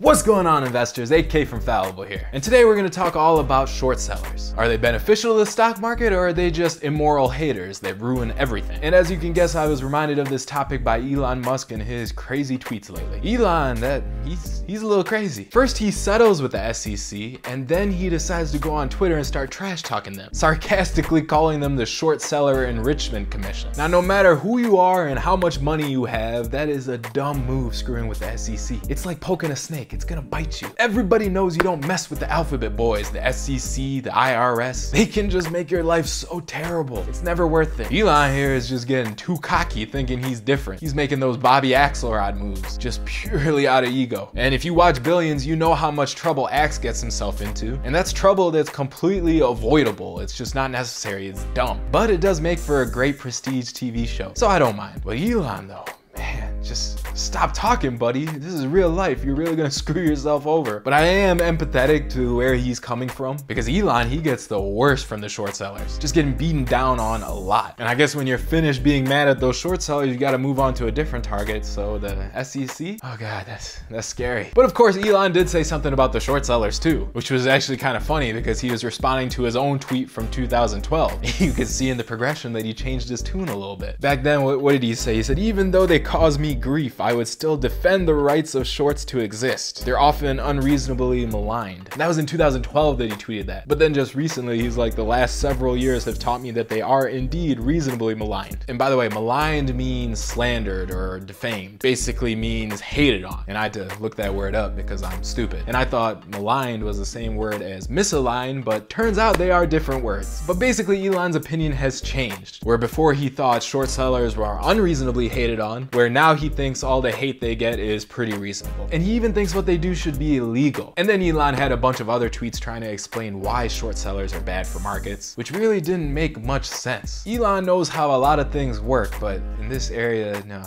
What's going on, investors? 8K from Fallible here. And today we're going to talk all about short sellers. Are they beneficial to the stock market, or are they just immoral haters that ruin everything? And as you can guess, I was reminded of this topic by Elon Musk and his crazy tweets lately. Elon, he's a little crazy. First he settles with the SEC, and then he decides to go on Twitter and start trash talking them, sarcastically calling them the Short Seller Enrichment Commission. Now, no matter who you are and how much money you have, that is a dumb move screwing with the SEC. It's like poking a snake. It's gonna bite you. Everybody knows you don't mess with the alphabet boys, the SEC, the IRS. They can just make your life so terrible. It's never worth it. Elon here is just getting too cocky, thinking he's different. He's making those Bobby Axelrod moves, just purely out of ego. And if you watch Billions, you know how much trouble Axe gets himself into. And that's trouble that's completely avoidable. It's just not necessary, it's dumb. But it does make for a great prestige TV show, so I don't mind. But Elon though, man, just stop talking, buddy. This is real life. You're really gonna screw yourself over. But I am empathetic to where he's coming from, because Elon, he gets the worst from the short sellers, just getting beaten down on a lot. And I guess when you're finished being mad at those short sellers, you gotta move on to a different target. So the SEC, oh God, that's scary. But of course, Elon did say something about the short sellers too, which was actually kind of funny because he was responding to his own tweet from 2012. You could see in the progression that he changed his tune a little bit. Back then, what did he say? He said, even though they cause me grief, I would still defend the rights of shorts to exist. They're often unreasonably maligned. And that was in 2012 that he tweeted that. But then just recently, he's like, the last several years have taught me that they are indeed reasonably maligned. And by the way, maligned means slandered or defamed. Basically means hated on. And I had to look that word up because I'm stupid. And I thought maligned was the same word as misaligned, but turns out they are different words. But basically, Elon's opinion has changed. Where before he thought short sellers were unreasonably hated on, where now he thinks all the hate they get is pretty reasonable. And he even thinks what they do should be illegal. And then Elon had a bunch of other tweets trying to explain why short sellers are bad for markets, which really didn't make much sense. Elon knows how a lot of things work, but in this area, no,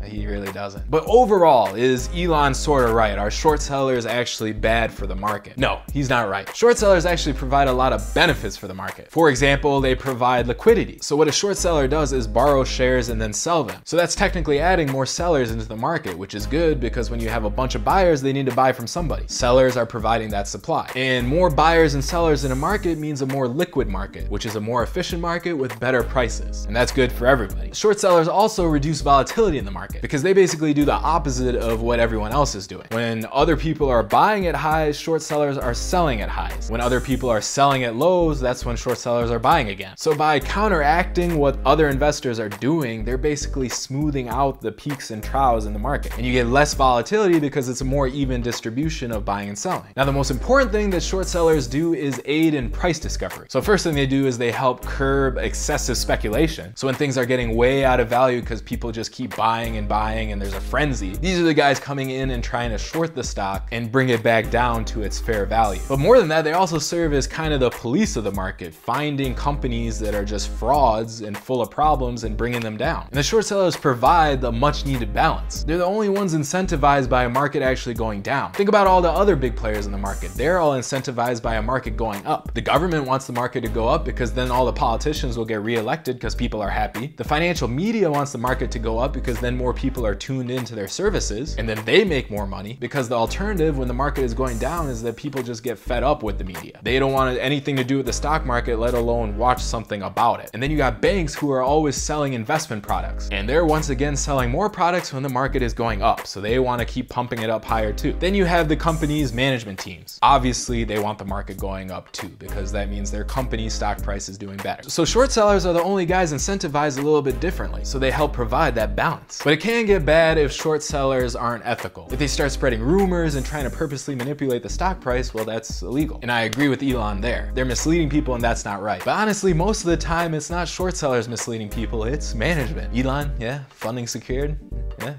he really doesn't. But overall, is Elon sort of right? Are short sellers actually bad for the market? No, he's not right. Short sellers actually provide a lot of benefits for the market. For example, they provide liquidity. So what a short seller does is borrow shares and then sell them. So that's technically adding more sellers into the market, which is good because when you have a bunch of buyers, they need to buy from somebody. Sellers are providing that supply. And more buyers and sellers in a market means a more liquid market, which is a more efficient market with better prices. And that's good for everybody. Short sellers also reduce volatility in the market because they basically do the opposite of what everyone else is doing. When other people are buying at highs, short sellers are selling at highs. When other people are selling at lows, that's when short sellers are buying again. So by counteracting what other investors are doing, they're basically smoothing out the peaks and troughs in the market. And you get less volatility because it's a more even distribution of buying and selling. Now, the most important thing that short sellers do is aid in price discovery. So first thing they do is they help curb excessive speculation. So when things are getting way out of value because people just keep buying and buying and there's a frenzy, these are the guys coming in and trying to short the stock and bring it back down to its fair value. But more than that, they also serve as kind of the police of the market, finding companies that are just frauds and full of problems and bringing them down. And the short sellers provide the much needed balance. They're the only ones incentivized by a market actually going down. Think about all the other big players in the market. They're all incentivized by a market going up. The government wants the market to go up because then all the politicians will get reelected because people are happy. The financial media wants the market to go up because then more people are tuned into their services and then they make more money, because the alternative when the market is going down is that people just get fed up with the media. They don't want anything to do with the stock market, let alone watch something about it. And then you got banks who are always selling investment products, and they're once again selling more products when the market is going up, so they want to keep pumping it up higher too. Then you have the company's management teams. Obviously, they want the market going up too, because that means their company's stock price is doing better. So short sellers are the only guys incentivized a little bit differently, so they help provide that balance. But it can get bad if short sellers aren't ethical. If they start spreading rumors and trying to purposely manipulate the stock price, well, that's illegal. And I agree with Elon there. They're misleading people and that's not right. But honestly, most of the time, it's not short sellers misleading people, it's management. Elon, yeah, funding secured. No.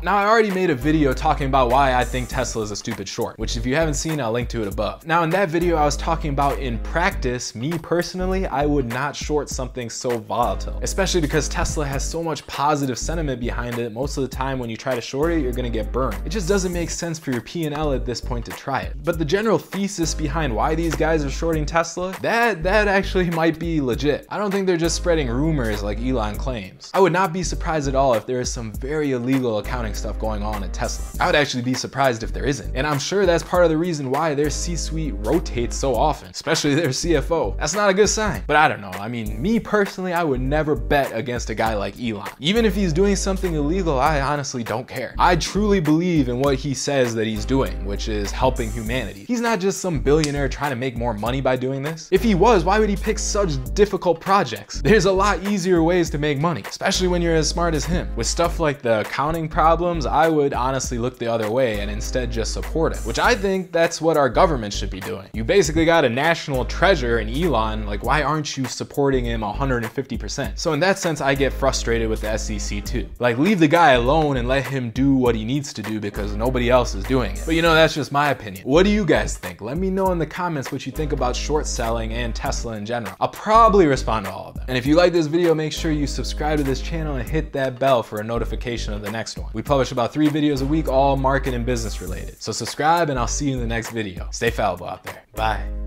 Now, I already made a video talking about why I think Tesla is a stupid short, which if you haven't seen, I'll link to it above. Now, in that video, I was talking about in practice, me personally, I would not short something so volatile, especially because Tesla has so much positive sentiment behind it. Most of the time when you try to short it, you're gonna get burned. It just doesn't make sense for your P&L at this point to try it. But the general thesis behind why these guys are shorting Tesla, that actually might be legit. I don't think they're just spreading rumors like Elon claims. I would not be surprised at all if there is some very illegal accounting stuff going on at Tesla. I would actually be surprised if there isn't. And I'm sure that's part of the reason why their C-suite rotates so often, especially their CFO. That's not a good sign. But I don't know. I mean, me personally, I would never bet against a guy like Elon. Even if he's doing something illegal, I honestly don't care. I truly believe in what he says that he's doing, which is helping humanity. He's not just some billionaire trying to make more money by doing this. If he was, why would he pick such difficult projects? There's a lot easier ways to make money, especially when you're as smart as him. With stuff like the accounting problems, I would honestly look the other way and instead just support him, which I think that's what our government should be doing. You basically got a national treasure in Elon, like why aren't you supporting him 150%? So in that sense, I get frustrated with the SEC too. Like leave the guy alone and let him do what he needs to do because nobody else is doing it. But you know, that's just my opinion. What do you guys think? Let me know in the comments what you think about short selling and Tesla in general. I'll probably respond to all of them. And if you like this video, make sure you subscribe to this channel and hit that bell for a notification of the next one. We publish about 3 videos a week, all market and business related. So subscribe and I'll see you in the next video. Stay fallible out there. Bye.